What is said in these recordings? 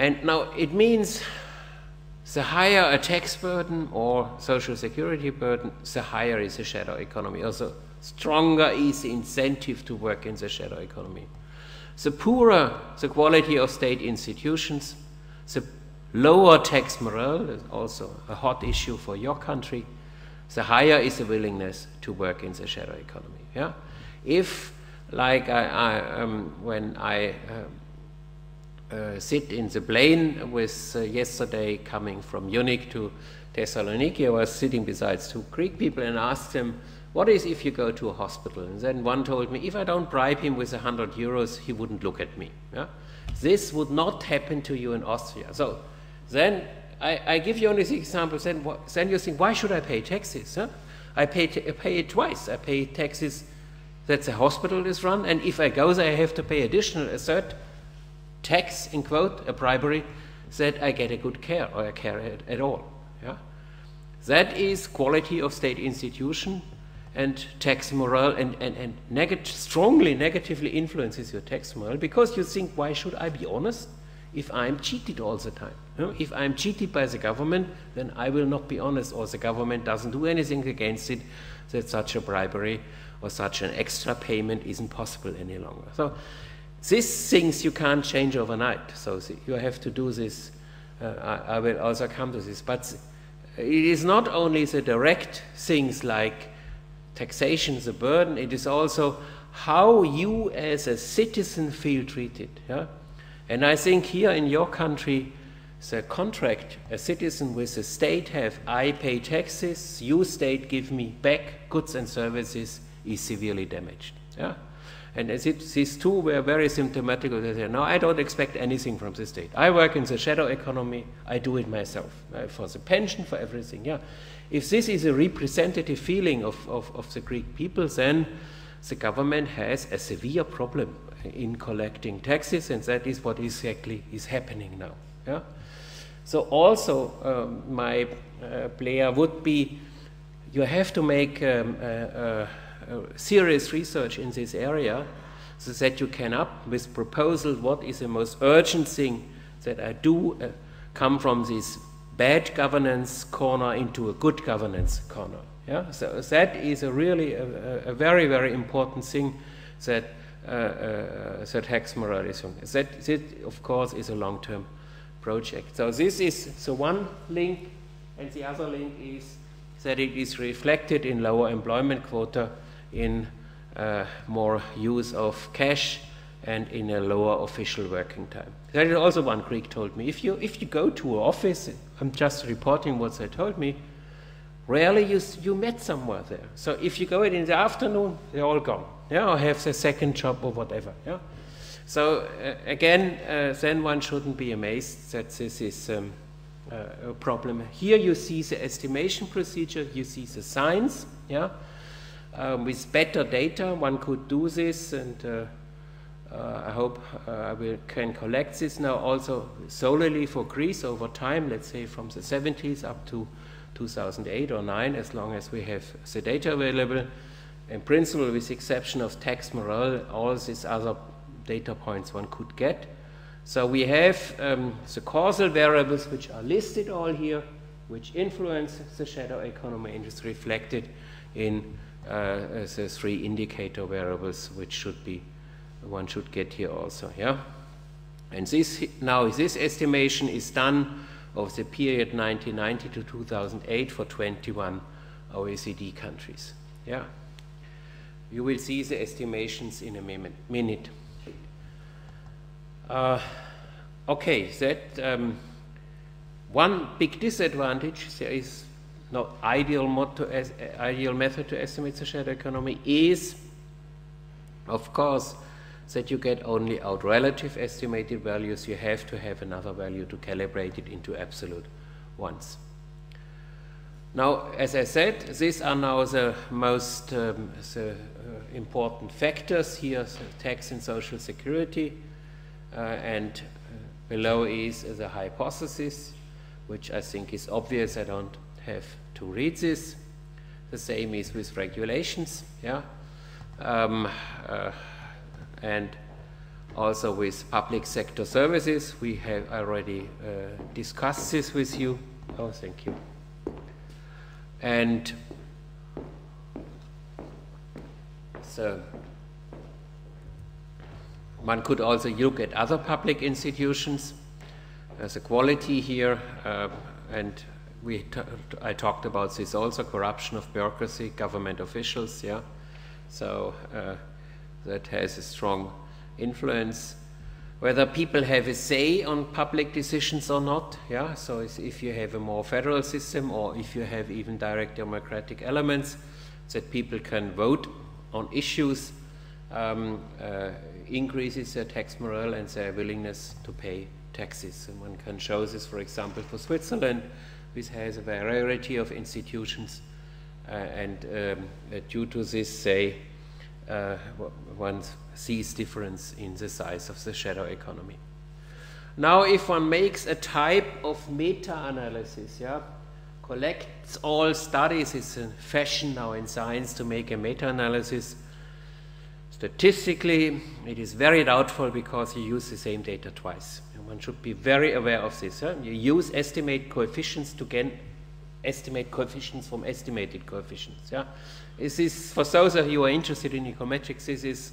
And now it means the higher a tax burden or social security burden, the higher is the shadow economy. Also, stronger is the incentive to work in the shadow economy. The poorer the quality of state institutions, the lower tax morale, is also a hot issue for your country, the higher is the willingness to work in the shadow economy. Yeah? If, like when I sit in the plane with yesterday coming from Munich to Thessaloniki, I was sitting beside two Greek people and asked them, what is if you go to a hospital? And then one told me, if I don't bribe him with 100 euros, he wouldn't look at me. Yeah? This would not happen to you in Austria. So then I give you only the example, then you think, why should I pay taxes? Huh? I pay it twice. I pay taxes that the hospital is run, and if I go there, I have to pay additional, a third tax, in quote, a bribery, that I get a good care or a care at all. Yeah? That is quality of state institution, and tax morale and strongly negatively influences your tax morale, because you think, why should I be honest if I'm cheated all the time? You know, if I'm cheated by the government, then I will not be honest, or the government doesn't do anything against it, that such a bribery or such an extra payment isn't possible any longer. So these things you can't change overnight. So you have to do this. I will also come to this. But it is not only the direct things like taxation, the burden, it is also how you as a citizen feel treated. Yeah? And I think here in your country, the contract a citizen with the state have, I pay taxes, you state give me back goods and services, is severely damaged. Yeah? And these two were very symptomatic. They say, no, I don't expect anything from the state. I work in the shadow economy, I do it myself, for the pension, for everything. Yeah. If this is a representative feeling of the Greek people, then the government has a severe problem in collecting taxes, and that is what exactly is happening now. Yeah? So also my player would be, you have to make serious research in this area so that you can up with proposals what is the most urgent thing that I do come from this bad governance corner into a good governance corner. Yeah? So that is really a very, very important thing that tax morale is on. That, of course, is a long-term project. So this is the one link, and the other link is that it is reflected in lower employment quota, in more use of cash, and in a lower official working time. That is also one Greek told me. If you go to an office, I'm just reporting what they told me, rarely you met somewhere there. So if you go in the afternoon, they're all gone. Yeah, or have their second job or whatever. Yeah. So again, then one shouldn't be amazed that this is a problem. Here you see the estimation procedure, you see the signs. Yeah. With better data, one could do this, and I hope I can collect this now also solely for Greece over time, let's say from the 70s up to 2008 or 9, as long as we have the data available. In principle, with the exception of tax morale, all these other data points one could get. So we have the causal variables which are listed all here, which influence the shadow economy, and is reflected in the three indicator variables which should be, one should get here also. Yeah? And this estimation is done of the period 1990 to 2008 for 21 OECD countries. Yeah? You will see the estimations in a minute. Okay, that one big disadvantage, there is no ideal method to estimate the shadow economy, is, of course, that you get only out relative estimated values. You have to have another value to calibrate it into absolute ones. Now, as I said, these are now the most important factors here, so tax and social security, and below is the hypothesis, which I think is obvious. I don't have to read this. The same is with regulations, yeah. And Also with public sector services, we have already discussed this with you. Oh, thank you. And so one could also look at other public institutions. There's a quality here, and I talked about this also, corruption of bureaucracy, government officials, yeah. So that has a strong influence. Whether people have a say on public decisions or not, yeah. So if you have a more federal system, or if you have even direct democratic elements, that people can vote on issues, increases their tax morale and their willingness to pay taxes. And one can show this, for example, for Switzerland, which has a variety of institutions, and due to this, say, one sees difference in the size of the shadow economy. Now, if one makes a type of meta-analysis, yeah, collects all studies, it's a fashion now in science to make a meta-analysis. Statistically, it is very doubtful because you use the same data twice. And one should be very aware of this. Huh? You use estimate coefficients to gain estimate coefficients from estimated coefficients. Yeah? This is, for those of you who are interested in econometrics, this is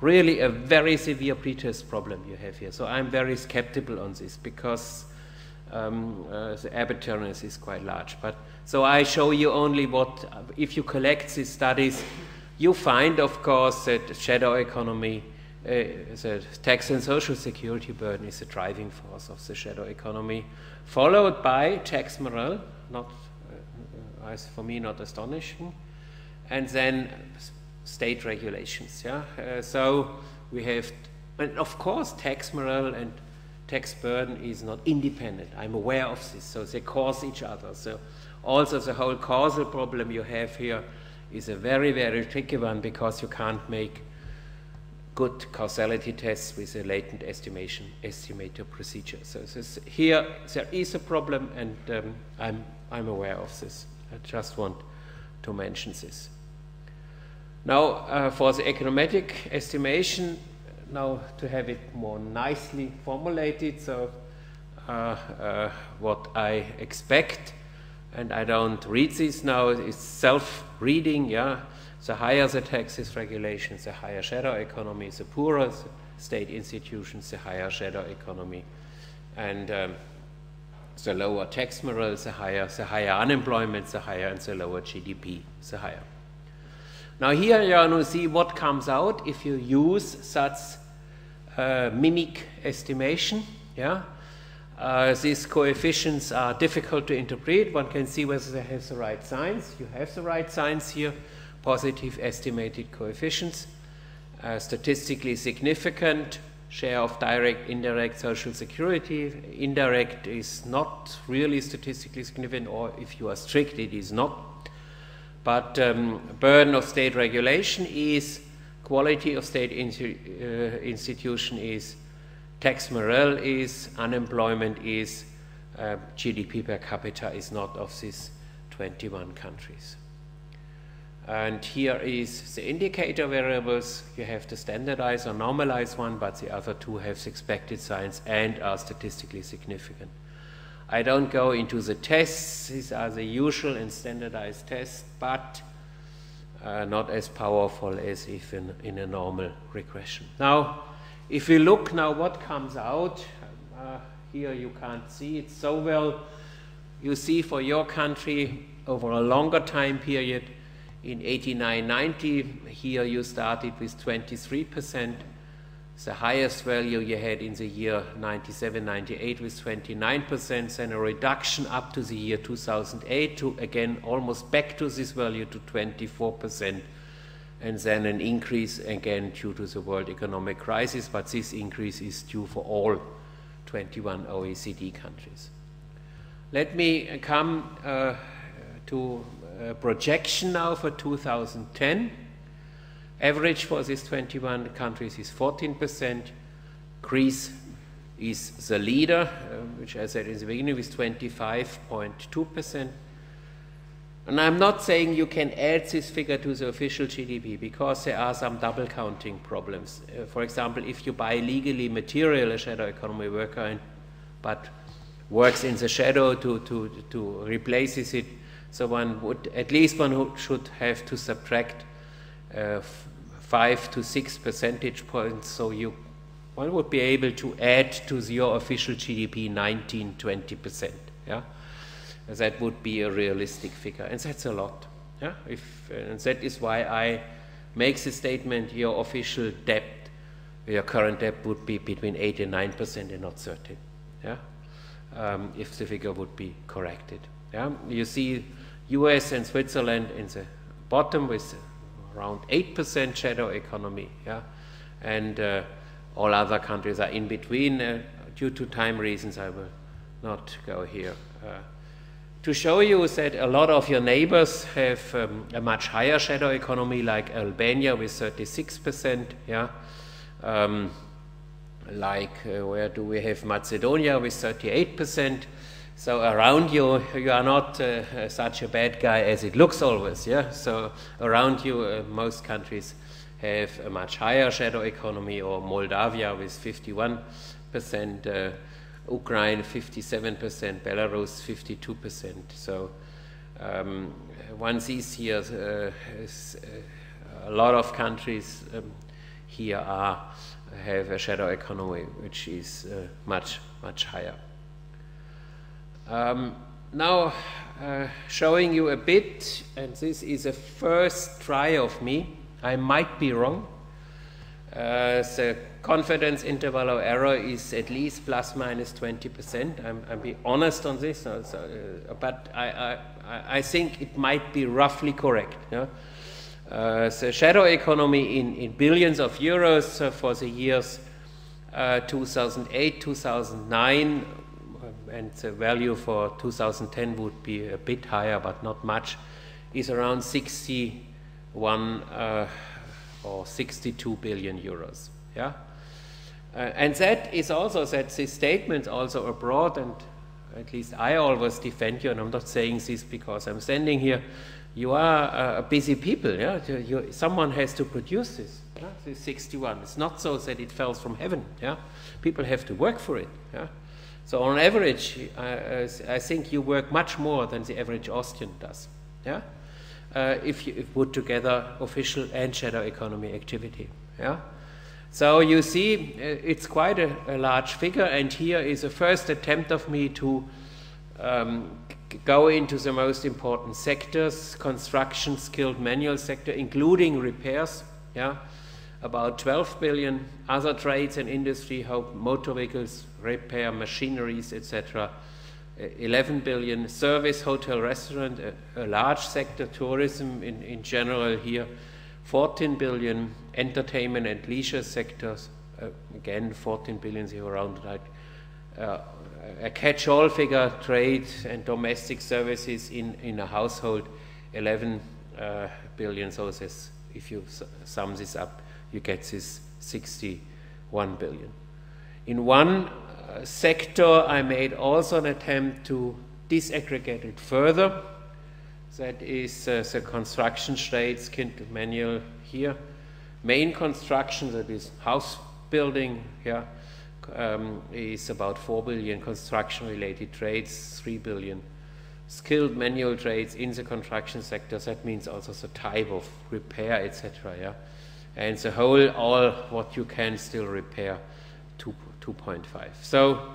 really a very severe pretest problem you have here. So I'm very skeptical on this because the arbitrariness is quite large. But so I show you only what, if you collect these studies, you find, of course, that shadow economy, the tax and social security burden is the driving force of the shadow economy, followed by tax morale, not, for me, not astonishing, and then state regulations. Yeah, so we have, and of course, tax morale and tax burden is not independent. I'm aware of this, so they cause each other. So also the whole causal problem you have here is a very, very tricky one because you can't make good causality tests with a latent estimator procedure. So here there is a problem, and I'm aware of this. I just want to mention this. Now, for the econometric estimation, now to have it more nicely formulated, so what I expect, and I don't read this now, it's self-reading, yeah. The higher the taxes regulations, the higher shadow economy, the poorer the state institutions, the higher shadow economy. And the lower tax morale, the higher unemployment, the higher, and the lower GDP, the higher. Now here you want to see what comes out if you use such mimic estimation, yeah. These coefficients are difficult to interpret. One can see whether they have the right signs. You have the right signs here, positive estimated coefficients, statistically significant, share of direct, indirect social security. Indirect is not really statistically significant, or if you are strict, it is not. But burden of state regulation is, quality of state institution is, tax morale is, unemployment is, GDP per capita is not of these 21 countries. And here is the indicator variables. You have to standardize or normalize one, but the other two have the expected signs and are statistically significant. I don't go into the tests. These are the usual and standardized tests, but not as powerful as if in a normal regression. Now, if we look now what comes out, here you can't see it so well. You see for your country over a longer time period, in 89-90, here you started with 23%. The highest value you had in the year 97-98 was 29%, then a reduction up to the year 2008 to again almost back to this value to 24%, and then an increase again due to the world economic crisis, but this increase is due for all 21 OECD countries. Let me come to a projection now for 2010. Average for these 21 countries is 14%. Greece is the leader, which I said in the beginning, with 25.2%. And I'm not saying you can add this figure to the official GDP, because there are some double counting problems. For example, if you buy legally material, a shadow economy worker, but works in the shadow to replaces it, so one would, at least one should have to subtract 5 to 6 percentage points, so one would be able to add to your official GDP 19–20%. Yeah? That would be a realistic figure, and that's a lot. Yeah? And that is why I make the statement: your official debt, your current debt, would be between 8 and 9% and not 13. Yeah? If the figure would be corrected. Yeah? You see US and Switzerland in the bottom with around 8% shadow economy. Yeah? And all other countries are in between. Due to time reasons, I will not go here. To show you that a lot of your neighbors have a much higher shadow economy, like Albania with 36%, yeah? Where do we have Macedonia with 38%? So around you, you are not such a bad guy as it looks always, yeah? So around you, most countries have a much higher shadow economy, or Moldavia with 51%, Ukraine 57%, Belarus 52%. So one sees here a lot of countries here have a shadow economy which is much higher. Now showing you a bit, and this is a first try of me. I might be wrong. The confidence interval of error is at least ±20%. I'm being honest on this, but I think it might be roughly correct. Yeah? The shadow economy in billions of euros for the years 2008, 2009, and the value for 2010 would be a bit higher, but not much, is around 61 or 62 billion euros. Yeah? And that is also, that this statement also abroad, and at least I always defend you, and I'm not saying this because I'm standing here. You are busy people. Yeah? Someone has to produce this. Yeah? This 61. It's not so that it fell from heaven. Yeah? People have to work for it. Yeah? So on average, I think you work much more than the average Austrian does. Yeah? If you put together official and shadow economy activity. Yeah? So you see, it's quite a large figure, and here is a first attempt of me to go into the most important sectors: construction, skilled manual sector, including repairs, yeah, about 12 billion, other trades and industry, motor vehicles, repair, machineries, etc., 11 billion, service, hotel, restaurant, a large sector, tourism in general here, 14 billion, entertainment and leisure sectors, again 14 billion, here around like a catch-all figure, trade and domestic services in a household, 11 billion. So this, if you sum this up, you get this 61 billion. In one sector, I made also an attempt to disaggregate it further. That is the construction trades, skilled manual here. Main construction, that is house building here, is about 4 billion. Construction-related trades, 3 billion. Skilled manual trades in the construction sector, that means also the type of repair, etc. Yeah? And the whole, all what you can still repair, 2.5. So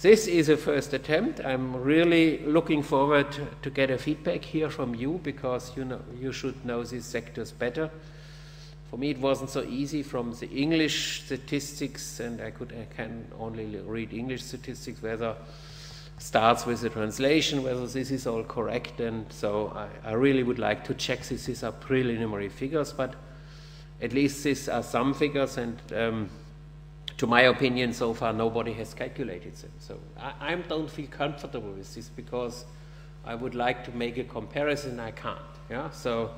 this is a first attempt. I'm really looking forward to get a feedback here from you, because you should know these sectors better. For me, it wasn't so easy from the English statistics, and I can only read English statistics, whether starts with the translation, whether this is all correct. And so I really would like to check this. These are preliminary figures, but at least these are some figures, and to my opinion, so far nobody has calculated them. So I don't feel comfortable with this, because I would like to make a comparison. I can't. Yeah. So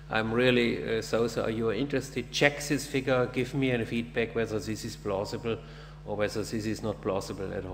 I'm really so you are interested, check this figure, give me a feedback whether this is plausible or whether this is not plausible at all.